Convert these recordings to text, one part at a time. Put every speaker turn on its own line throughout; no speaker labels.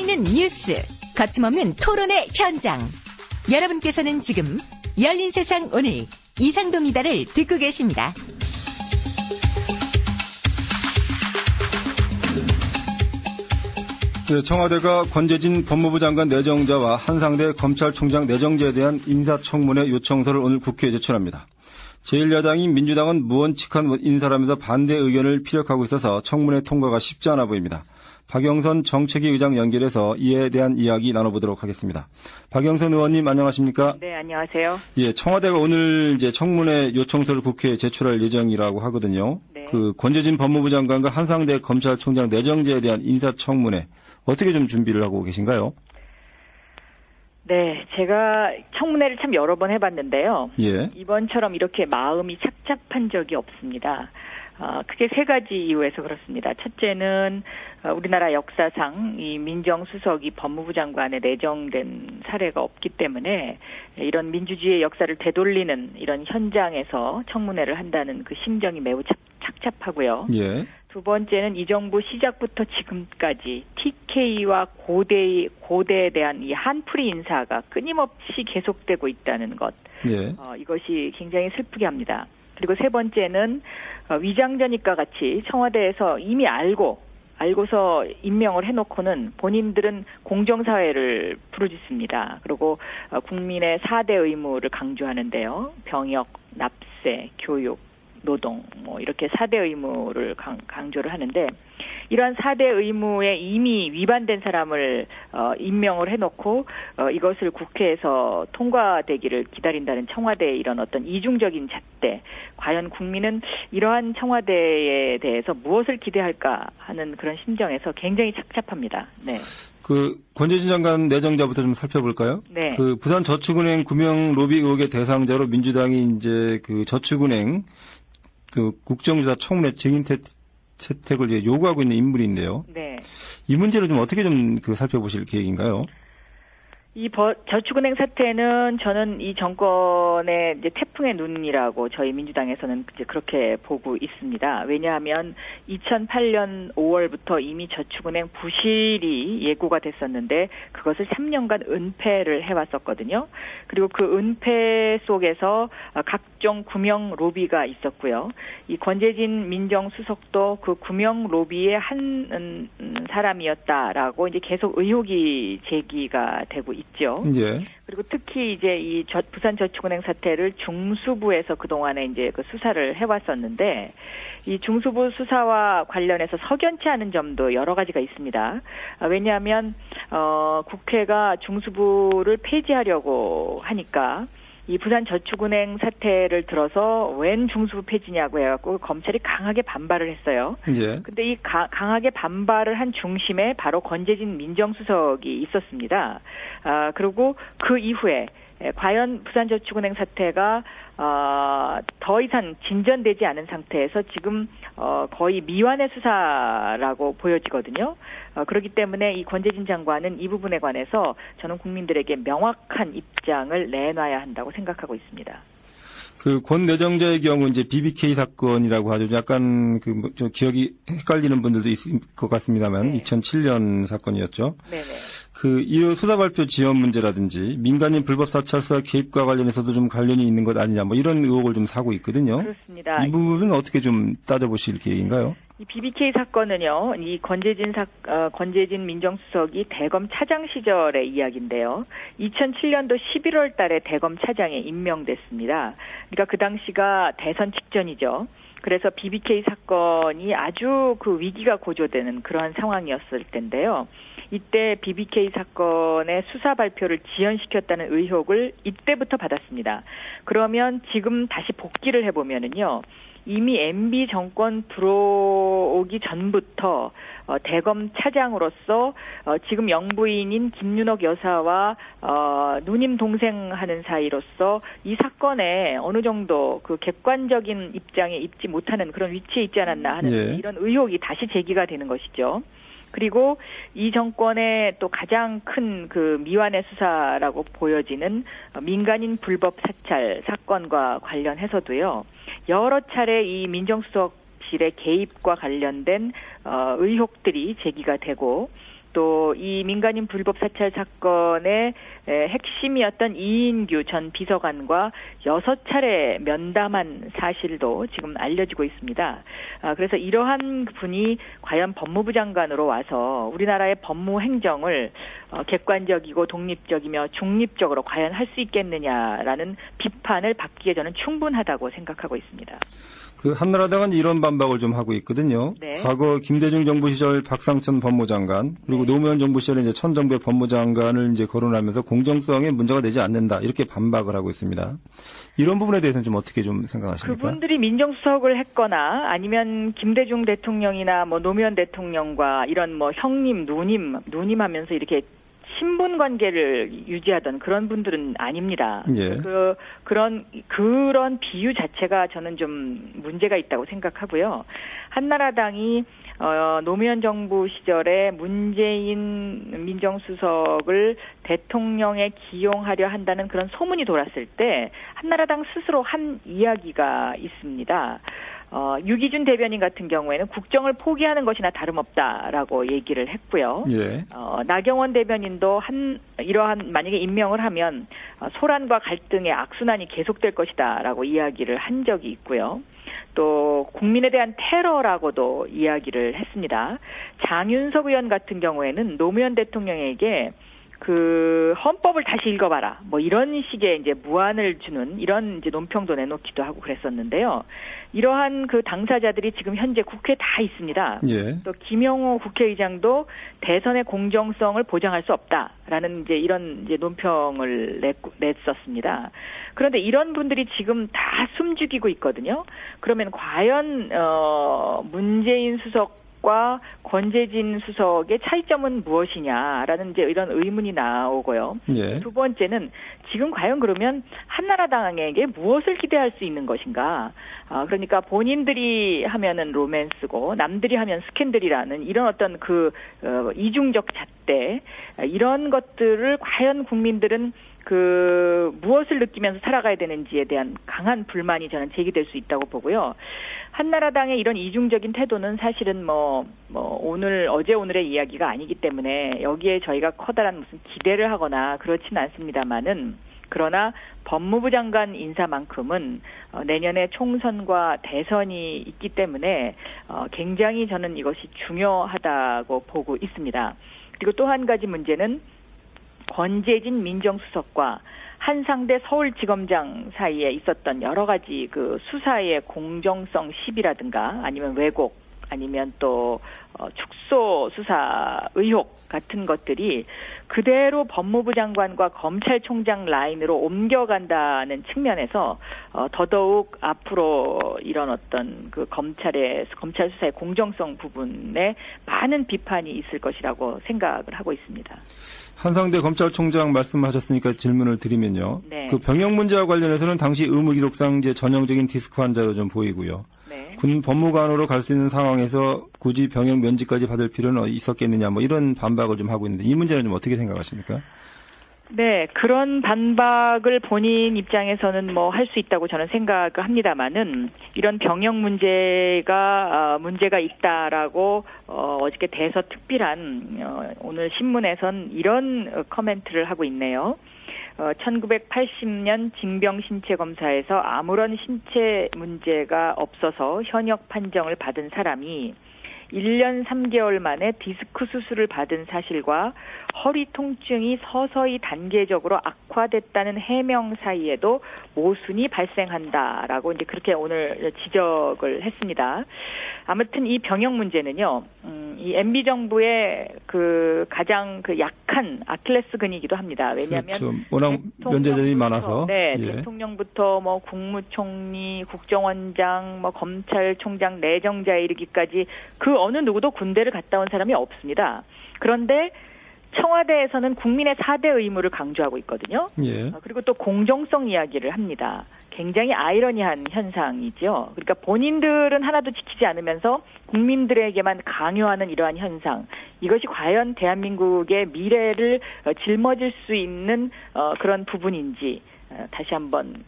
살아있는 뉴스, 거침없는 토론의 현장. 여러분께서는 지금 열린 세상 오늘 이상도미다를 듣고 계십니다.
네, 청와대가 권재진 법무부 장관 내정자와 한상대 검찰총장 내정자에 대한 인사청문회 요청서를 오늘 국회에 제출합니다. 제1야당인 민주당은 무원칙한 인사라면서 반대 의견을 피력하고 있어서 청문회 통과가 쉽지 않아 보입니다. 박영선 정책위 의장 연결해서 이에 대한 이야기 나눠보도록 하겠습니다. 박영선 의원님 안녕하십니까?
네, 안녕하세요.
예, 청와대가 오늘 이제 청문회 요청서를 국회에 제출할 예정이라고 하거든요.
네.
권재진 법무부 장관과 한상대 검찰총장 내정자에 대한 인사청문회 어떻게 좀 준비를 하고 계신가요?
네, 제가 청문회를 참 여러 번 해봤는데요.
예.
이번처럼 이렇게 마음이 착잡한 적이 없습니다. 크게 세 가지 이유에서 그렇습니다. 첫째는 우리나라 역사상 이 민정수석이 법무부 장관에 내정된 사례가 없기 때문에 이런 민주주의의 역사를 되돌리는 이런 현장에서 청문회를 한다는 그 심정이 매우 착잡하고요.
예.
두 번째는 이 정부 시작부터 지금까지 TK와 고대에 대한 이 한풀이 인사가 끊임없이 계속되고 있다는 것.
예.
이것이 굉장히 슬프게 합니다. 그리고 세 번째는 위장전입과 같이 청와대에서 이미 알고서 임명을 해놓고는 본인들은 공정사회를 부르짖습니다. 그리고 국민의 4대 의무를 강조하는데요. 병역, 납세, 교육, 노동, 이렇게 4대 의무를 강조를 하는데 이러한 4대 의무에 이미 위반된 사람을 임명을 해놓고 이것을 국회에서 통과되기를 기다린다는 청와대의 이런 어떤 이중적인 잣대, 과연 국민은 이러한 청와대에 대해서 무엇을 기대할까 하는 그런 심정에서 굉장히 착잡합니다. 네.
권재진 장관 내정자부터 좀 살펴볼까요?
네.
부산저축은행 금융 로비 의혹의 대상자로 민주당이 이제 저축은행 국정조사 청문회 증인 채택을 이제 요구하고 있는 인물인데요.
네.
이 문제를 좀 어떻게 좀 살펴보실 계획인가요?
이 저축은행 사태는 저는 이 정권의 이제 태풍의 눈이라고 저희 민주당에서는 이제 그렇게 보고 있습니다. 왜냐하면 2008년 5월부터 이미 저축은행 부실이 예고가 됐었는데 그것을 3년간 은폐를 해왔었거든요. 그리고 그 은폐 속에서 각종 구명 로비가 있었고요. 이 권재진 민정수석도 그 구명 로비의 한 사람이었다라고 이제 계속 의혹이 제기가 되고 있죠.
예.
그리고 특히 이제 이 부산저축은행 사태를 중수부에서 그동안에 이제 수사를 해왔었는데 이 중수부 수사와 관련해서 석연치 않은 점도 여러 가지가 있습니다. 왜냐하면 국회가 중수부를 폐지하려고 하니까 이 부산저축은행 사태를 들어서 웬 중수부 폐지냐고 해갖고 검찰이 강하게 반발을 했어요.
예.
근데 이 강하게 반발을 한 중심에 바로 권재진 민정수석이 있었습니다. 그리고 그 이후에 과연 부산저축은행 사태가 더 이상 진전되지 않은 상태에서 지금 거의 미완의 수사라고 보여지거든요. 그렇기 때문에 이 권재진 장관은 이 부분에 관해서 저는 국민들에게 명확한 입장을 내놔야 한다고 생각하고 있습니다.
권 내정자의 경우 이제 BBK 사건이라고 하죠. 약간 기억이 헷갈리는 분들도 있을 것 같습니다만 네. 2007년 사건이었죠.
네네.
이 수사 발표 지연 문제라든지 민간인 불법 사찰 수사 개입과 관련해서도 좀 관련이 있는 것 아니냐 이런 의혹을 좀 사고 있거든요.
그렇습니다.
이 부분은 어떻게 좀 따져보실 계획인가요?
이 BBK 사건은요, 이 권재진 민정수석이 대검 차장 시절의 이야기인데요. 2007년도 11월 달에 대검 차장에 임명됐습니다. 그러니까 그 당시가 대선 직전이죠. 그래서 BBK 사건이 아주 위기가 고조되는 그러한 상황이었을 텐데요. 이때 BBK 사건의 수사 발표를 지연시켰다는 의혹을 이때부터 받았습니다. 그러면 지금 다시 복기를 해보면은요. 이미 MB 정권 들어오기 전부터 대검 차장으로서 지금 영부인인 김윤옥 여사와 누님 동생 하는 사이로서 이 사건에 어느 정도 객관적인 입장에 입지 못하는 그런 위치에 있지 않았나 하는
예.
이런 의혹이 다시 제기가 되는 것이죠. 그리고 이 정권의 또 가장 큰 미완의 수사라고 보여지는 민간인 불법 사찰 사건과 관련해서도요. 여러 차례 이 민정수석실의 개입과 관련된 의혹들이 제기가 되고 또 이 민간인 불법 사찰 사건의 핵심이었던 이인규 전 비서관과 6차례 면담한 사실도 지금 알려지고 있습니다. 그래서 이러한 분이 과연 법무부 장관으로 와서 우리나라의 법무 행정을 객관적이고 독립적이며 중립적으로 과연 할 수 있겠느냐라는 비판을 받기에 저는 충분하다고 생각하고 있습니다.
그 한나라당은 이런 반박을 좀 하고 있거든요.
네.
과거 김대중 정부 시절 박상천 법무장관 그리고 노무현 정부 시절에 이제 천정배 법무장관을 이제 거론하면서 공정성에 문제가 되지 않는다 이렇게 반박을 하고 있습니다. 이런 부분에 대해서는 좀 어떻게 좀 생각하십니까?
그분들이 민정수석을 했거나 아니면 김대중 대통령이나 뭐 노무현 대통령과 이런 뭐 형님, 누님 하면서 이렇게 신분 관계를 유지하던 그런 분들은 아닙니다.
예.
그런 비유 자체가 저는 좀 문제가 있다고 생각하고요. 한나라당이 노무현 정부 시절에 문재인 민정수석을 대통령에 기용하려 한다는 그런 소문이 돌았을 때 한나라당 스스로 한 이야기가 있습니다. 유기준 대변인 같은 경우에는 국정을 포기하는 것이나 다름없다라고 얘기를 했고요.
예.
나경원 대변인도 이러한 만약에 임명을 하면 소란과 갈등의 악순환이 계속될 것이다라고 이야기를 한 적이 있고요. 또 국민에 대한 테러라고도 이야기를 했습니다. 장윤석 의원 같은 경우에는 노무현 대통령에게 그 헌법을 다시 읽어봐라. 뭐 이런 식의 이제 무안을 주는 이런 이제 논평도 내놓기도 하고 그랬었는데요. 이러한 그 당사자들이 지금 현재 국회에 다 있습니다.
예.
또 김영호 국회의장도 대선의 공정성을 보장할 수 없다라는 이제 이런 이제 논평을 냈었습니다. 그런데 이런 분들이 지금 다 숨죽이고 있거든요. 그러면 과연 문재인 수석과 권재진 수석의 차이점은 무엇이냐라는 이제 이런 의문이 나오고요.
예.
두 번째는 지금 과연 그러면 한나라당에게 무엇을 기대할 수 있는 것인가? 그러니까 본인들이 하면은 로맨스고 남들이 하면 스캔들이라는 이런 어떤 그 이중적 잣대 이런 것들을 과연 국민들은 그 무엇을 느끼면서 살아가야 되는지에 대한 강한 불만이 저는 제기될 수 있다고 보고요. 한나라당의 이런 이중적인 태도는 사실은 어제 오늘의 이야기가 아니기 때문에 여기에 저희가 커다란 무슨 기대를 하거나 그렇지는 않습니다만은 그러나 법무부 장관 인사만큼은 내년에 총선과 대선이 있기 때문에 굉장히 저는 이것이 중요하다고 보고 있습니다. 그리고 또 한 가지 문제는 권재진 민정수석과 한상대 서울지검장 사이에 있었던 여러 가지 그 수사의 공정성 시비라든가 아니면 왜곡 아니면 또 축소 수사 의혹 같은 것들이 그대로 법무부 장관과 검찰총장 라인으로 옮겨간다는 측면에서 더더욱 앞으로 이런 어떤 그 검찰 수사의 공정성 부분에 많은 비판이 있을 것이라고 생각을 하고 있습니다.
한상대 검찰총장 말씀하셨으니까 질문을 드리면요.
네.
그 병역 문제와 관련해서는 당시 의무기록상 이제 전형적인 디스크 환자로 좀 보이고요.
네.
군 법무관으로 갈 수 있는 상황에서 굳이 병역 면직까지 받을 필요는 있었겠느냐 뭐 이런 반박을 좀 하고 있는데 이 문제는 좀 어떻게 생각하십니까?
네, 그런 반박을 본인 입장에서는 뭐 할 수 있다고 저는 생각을 합니다만은 이런 병역 문제가 있다라고 어저께 대서특필한 오늘 신문에선 이런 커멘트를 하고 있네요. 1980년 징병신체검사에서 아무런 신체 문제가 없어서 현역 판정을 받은 사람이 1년 3개월 만에 디스크 수술을 받은 사실과 허리 통증이 서서히 단계적으로 악화됐다는 해명 사이에도 모순이 발생한다라고 이제 그렇게 오늘 지적을 했습니다. 아무튼 이 병역 문제는요, 이 MB 정부의 그 가장 그 약한 아킬레스건이기도 합니다. 왜냐하면
그렇죠. 워낙 면제들이 많아서.
네,
예.
대통령부터 뭐 국무총리, 국정원장, 뭐 검찰총장, 내정자에 이르기까지 그 어느 누구도 군대를 갔다 온 사람이 없습니다. 그런데 청와대에서는 국민의 4대 의무를 강조하고 있거든요.
예.
그리고 또 공정성 이야기를 합니다. 굉장히 아이러니한 현상이죠. 그러니까 본인들은 하나도 지키지 않으면서 국민들에게만 강요하는 이러한 현상. 이것이 과연 대한민국의 미래를 짊어질 수 있는 그런 부분인지 다시 한번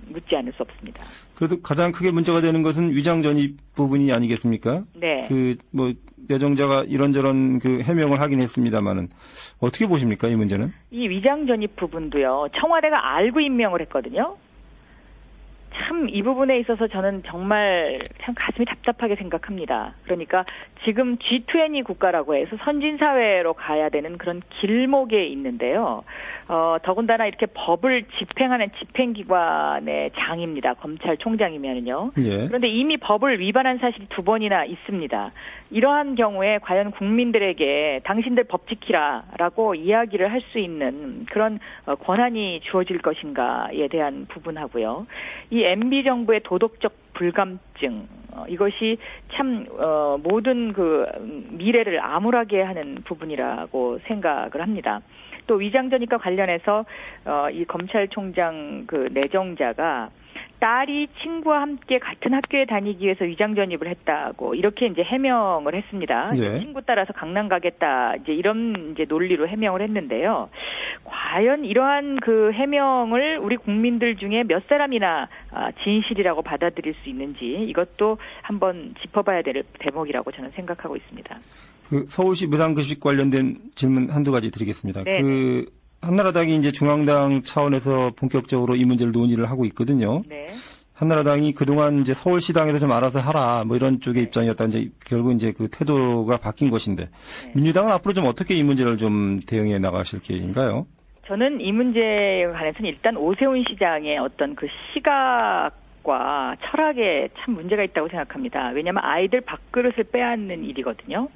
묻지 않을 수 없습니다.
그래도 가장 크게 문제가 되는 것은 위장 전입 부분이 아니겠습니까?
네.
내정자가 이런저런 그 해명을 하긴 했습니다만은 어떻게 보십니까, 이 문제는?
이 위장 전입 부분도요. 청와대가 알고 임명을 했거든요. 참 이 부분에 있어서 저는 정말 참 가슴이 답답하게 생각합니다. 그러니까 지금 G20 국가라고 해서 선진사회로 가야 되는 그런 길목에 있는데요. 더군다나 이렇게 법을 집행하는 집행기관의 장입니다. 검찰총장이면은요.
예.
그런데 이미 법을 위반한 사실이 2번이나 있습니다. 이러한 경우에 과연 국민들에게 당신들 법 지키라라고 이야기를 할 수 있는 그런 권한이 주어질 것인가에 대한 부분하고요. 이 MB 정부의 도덕적 불감증 이것이 참 모든 그 미래를 암울하게 하는 부분이라고 생각을 합니다. 또 위장 전입과 관련해서 이 검찰총장 그 내정자가 딸이 친구와 함께 같은 학교에 다니기 위해서 위장 전입을 했다고 이렇게 이제 해명을 했습니다.
예.
친구 따라서 강남 가겠다 이제 이런 이제 논리로 해명을 했는데요. 과연 이러한 그 해명을 우리 국민들 중에 몇 사람이나 진실이라고 받아들일 수 있는지 이것도 한번 짚어봐야 될 대목이라고 저는 생각하고 있습니다.
그 서울시 무상급식 관련된 질문 한두 가지 드리겠습니다.
네네.
그 한나라당이 이제 중앙당 차원에서 본격적으로 이 문제를 논의를 하고 있거든요.
네.
한나라당이 그동안 이제 서울시당에서 좀 알아서 하라 뭐 이런 쪽의 입장이었다. 이제 결국 이제 그 태도가 바뀐 것인데 민주당은 앞으로 좀 어떻게 이 문제를 좀 대응해 나가실 계획인가요?
저는 이 문제에 관해서는 일단 오세훈 시장의 어떤 그 시각과 철학에 참 문제가 있다고 생각합니다. 왜냐하면 아이들 밥그릇을 빼앗는 일이거든요.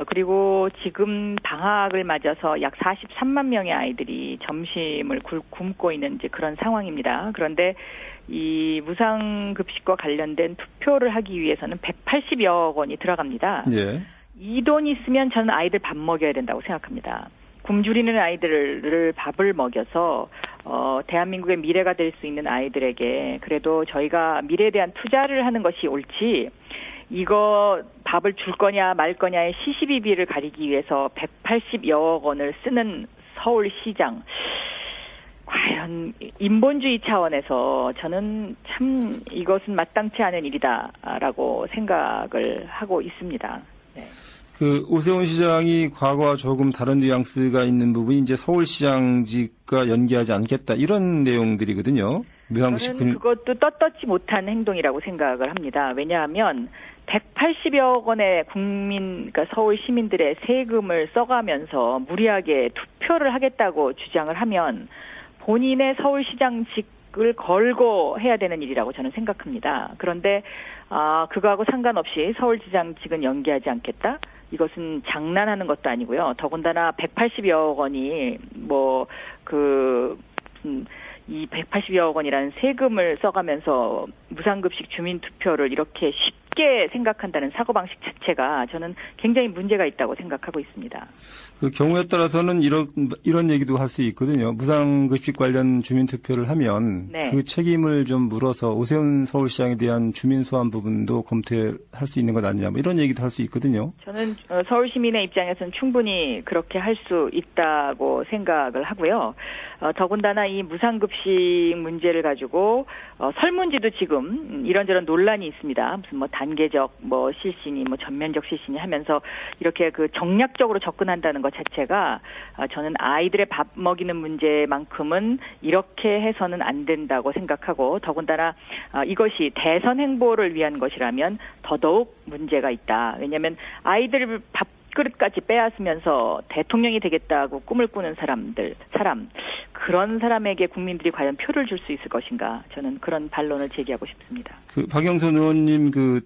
그리고 지금 방학을 맞아서 약 43만 명의 아이들이 점심을 굶고 있는 이제 그런 상황입니다. 그런데 이 무상급식과 관련된 투표를 하기 위해서는 180여 원이 들어갑니다.
예.
이 돈 있으면 저는 아이들 밥 먹여야 된다고 생각합니다. 굶주리는 아이들을 밥을 먹여서 대한민국의 미래가 될 수 있는 아이들에게 그래도 저희가 미래에 대한 투자를 하는 것이 옳지 이거 밥을 줄 거냐 말 거냐의 시시비비를 가리기 위해서 180여억 원을 쓰는 서울시장 과연 인본주의 차원에서 저는 참 이것은 마땅치 않은 일이다라고 생각을 하고 있습니다. 네.
그 오세훈 시장이 과거와 조금 다른 뉘앙스가 있는 부분이 이제 서울시장직과 연계하지 않겠다 이런 내용들이거든요.
저는 그것도 떳떳지 못한 행동이라고 생각을 합니다. 왜냐하면 180여 원의 그러니까 서울 시민들의 세금을 써가면서 무리하게 투표를 하겠다고 주장을 하면 본인의 서울시장직을 걸고 해야 되는 일이라고 저는 생각합니다. 그런데 그거하고 상관없이 서울시장직은 연계하지 않겠다? 이것은 장난하는 것도 아니고요. 더군다나 180여 원이 이 180여억 원이라는 세금을 써가면서 무상급식 주민투표를 이렇게 쉽게 생각한다는 사고방식 자체가 저는 굉장히 문제가 있다고 생각하고 있습니다.
그 경우에 따라서는 이런 얘기도 할 수 있거든요. 무상급식 관련 주민투표를 하면
네.
그 책임을 좀 물어서 오세훈 서울시장에 대한 주민 소환 부분도 검토할 수 있는 것 아니냐 뭐 이런 얘기도 할 수 있거든요.
저는 서울 시민의 입장에서는 충분히 그렇게 할 수 있다고 생각을 하고요. 더군다나 이 무상급식 문제를 가지고 설문지도 지금 이런저런 논란이 있습니다. 무슨 단계적 실신이 전면적 실신이 하면서 이렇게 그 정략적으로 접근한다는 것 자체가 저는 아이들의 밥 먹이는 문제만큼은 이렇게 해서는 안 된다고 생각하고 더군다나 이것이 대선 행보를 위한 것이라면 더더욱 문제가 있다. 왜냐하면 아이들 밥그릇까지 빼앗으면서 대통령이 되겠다고 꿈을 꾸는 사람 그런 사람에게 국민들이 과연 표를 줄 수 있을 것인가 저는 그런 반론을 제기하고 싶습니다.
그 박영선 의원님 그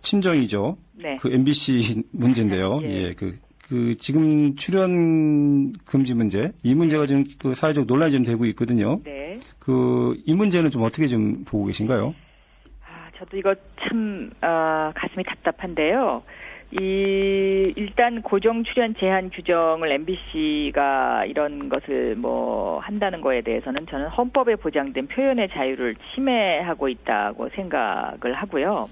친정이죠.
네.
그 MBC 문제인데요.
예.
예. 그 지금 출연 금지 문제 이 문제가 지금 그 사회적 논란이 좀 되고 있거든요.
네.
이 문제는 좀 어떻게 좀 보고 계신가요?
저도 이거 참 가슴이 답답한데요. 일단 고정 출연 제한 규정을 MBC가 이런 것을 한다는 거에 대해서는 저는 헌법에 보장된 표현의 자유를 침해하고 있다고 생각을 하고요.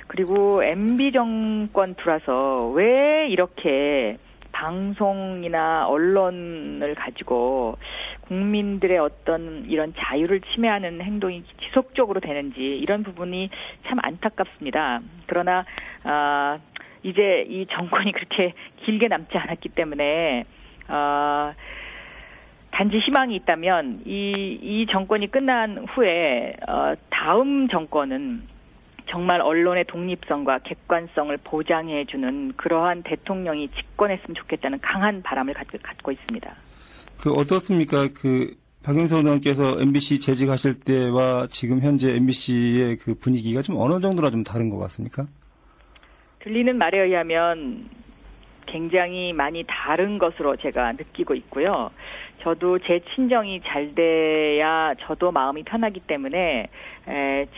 그리고 MB 정권 들어서 왜 이렇게 방송이나 언론을 가지고 국민들의 어떤 이런 자유를 침해하는 행동이 지속적으로 되는지 이런 부분이 참 안타깝습니다. 그러나 이제 이 정권이 그렇게 길게 남지 않았기 때문에 단지 희망이 있다면 이 정권이 끝난 후에 다음 정권은 정말 언론의 독립성과 객관성을 보장해주는 그러한 대통령이 집권했으면 좋겠다는 강한 바람을 갖고 있습니다.
어떻습니까? 박영선 의원께서 MBC 재직하실 때와 지금 현재 MBC의 그 분위기가 좀 어느 정도나 좀 다른 것 같습니까?
들리는 말에 의하면 굉장히 많이 다른 것으로 제가 느끼고 있고요. 저도 제 친정이 잘 돼야 저도 마음이 편하기 때문에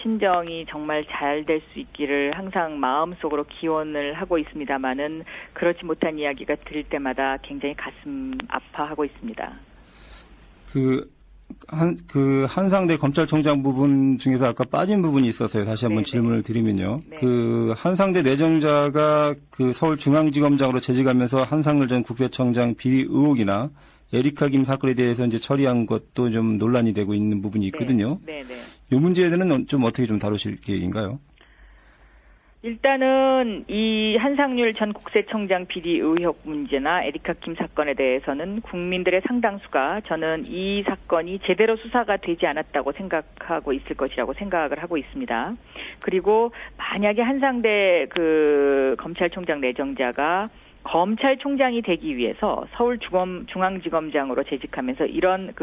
친정이 정말 잘 될 수 있기를 항상 마음속으로 기원을 하고 있습니다마는 그렇지 못한 이야기가 들릴 때마다 굉장히 가슴 아파하고 있습니다.
한상대 검찰총장 부분 중에서 아까 빠진 부분이 있어서요. 다시 한번 질문을 드리면요. 네. 한상대 내정자가 서울중앙지검장으로 재직하면서 한상열 전 국세청장 비리 의혹이나 에리카 김 사건에 대해서 이제 처리한 것도 좀 논란이 되고 있는 부분이 있거든요. 네. 이 문제에 대해서는 좀 어떻게 좀 다루실 계획인가요?
일단은 이 한상률 전 국세청장 비리 의혹 문제나 에리카 김 사건에 대해서는 국민들의 상당수가 저는 이 사건이 제대로 수사가 되지 않았다고 생각하고 있을 것이라고 생각을 하고 있습니다. 그리고 만약에 한상대 검찰총장 내정자가 검찰총장이 되기 위해서 서울중앙지검장으로 재직하면서 이런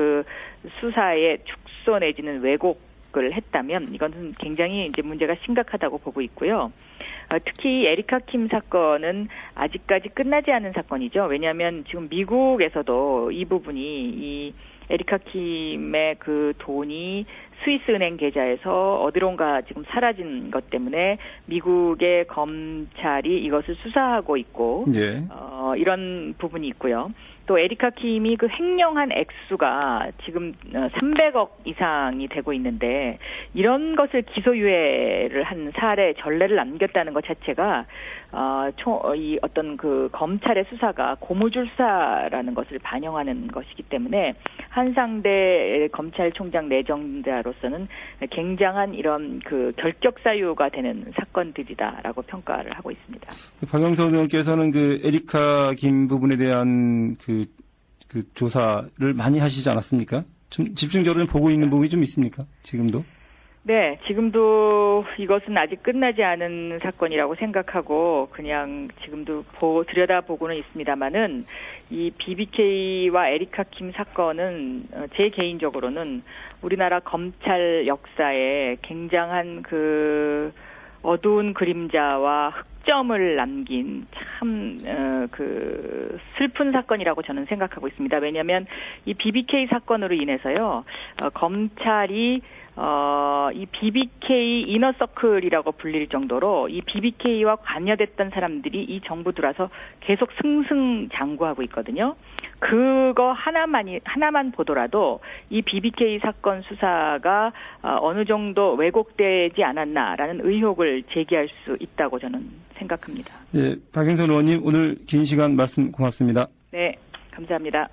수사의 축소 내지는 왜곡을 했다면 이것은 굉장히 이제 문제가 심각하다고 보고 있고요. 특히 에리카 킴 사건은 아직까지 끝나지 않은 사건이죠. 왜냐하면 지금 미국에서도 이 부분이 이 에리카 킴의 돈이 스위스 은행 계좌에서 어디론가 지금 사라진 것 때문에 미국의 검찰이 이것을 수사하고 있고
예.
이런 부분이 있고요. 또 에리카 킴이 횡령한 액수가 지금 300억 이상이 되고 있는데 이런 것을 기소유예를 한 사례 전례를 남겼다는 것 자체가 이 어떤 검찰의 수사가 고무줄 수사라는 것을 반영하는 것이기 때문에 한상대 검찰총장 내정자로서는 굉장한 이런 결격 사유가 되는 사건들이다라고 평가를 하고 있습니다.
박영선 의원께서는 에리카 김 부분에 대한 조사를 많이 하시지 않았습니까? 좀 집중적으로 보고 있는 부분이 좀 있습니까? 지금도? 네,
지금도 이것은 아직 끝나지 않은 사건이라고 생각하고 그냥 지금도 들여다보고는 있습니다만은 이 BBK와 에리카 킴 사건은 제 개인적으로는 우리나라 검찰 역사에 굉장한 어두운 그림자와 흑점을 남긴 참 슬픈 사건이라고 저는 생각하고 있습니다. 왜냐하면 이 BBK 사건으로 인해서요 검찰이 이 BBK 이너서클이라고 불릴 정도로 이 BBK와 관여됐던 사람들이 이 정부 들어와서 계속 승승장구하고 있거든요. 그거 하나만 보더라도 이 BBK 사건 수사가 어느 정도 왜곡되지 않았나라는 의혹을 제기할 수 있다고 저는 생각합니다.
네, 박영선 의원님 오늘 긴 시간 말씀 고맙습니다.
네, 감사합니다.